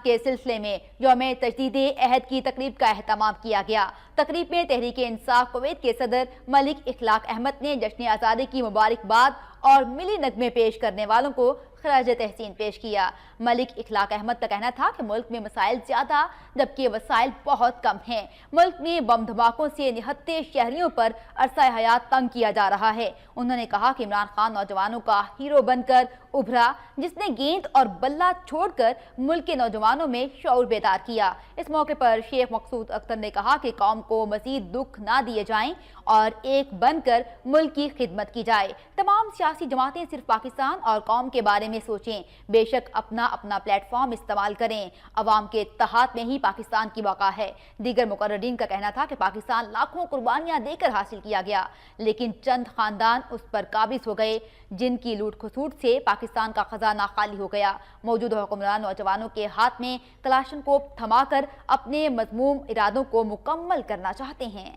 کے سلسلے میں یوم تجدید عہد کی تقریب کا اہتمام کیا گیا۔ تقریب میں تحریک انصاف کویت کے صدر ملک اخلاق احمد نے جشن آزادی کی مبارکباد اور ملی نغمے پیش کرنے والوں کو خراج تحسین پیش کیا۔ ملک اخلاق احمد کا کہنا تھا کہ ملک میں مسائل زیادہ جبکہ وسائل بہت کم ہیں۔ ملک میں بم دھماکوں سے نہتے شہریوں پر عرصہ حیات تنگ کیا جا رہا ہے۔ انہوں نے کہا کہ عمران خان نوجوانوں کا ہیرو بن کر ابھرا، جس نے گیند اور بلہ چھوڑ کر ملک کے نوجوانوں میں شعور بیدار کیا۔ اس موقع پر شیخ مقصود اختر نے کہا کہ قوم کو مزید دکھ نہ دیے جائیں اور ایک بن کر ملک کی خدمت کی جائے۔ تمام سیاسی جماعتیں صرف پاکستان اور قوم کے بارے میں سوچیں، بے شک اپنا پلیٹ فارم استعمال کریں۔ عوام کے اتحاد میں ہی پاکستان کی بقا ہے۔ دیگر مقررین کا کہنا تھا کہ پاکستان لاکھوں قربانیاں دے کر حاصل کیا گیا، لیکن چند خاندان اس پر قابض ہو گئے جن کی لوٹ کھسوٹ سے پاکستان کا خزانہ خالی ہو گیا۔ موجودہ حکمران نوجوانوں کے ہاتھ میں کلاشن کوپ تھما کر اپنے مذموم ارادوں کو مکمل کرنا چاہتے ہیں۔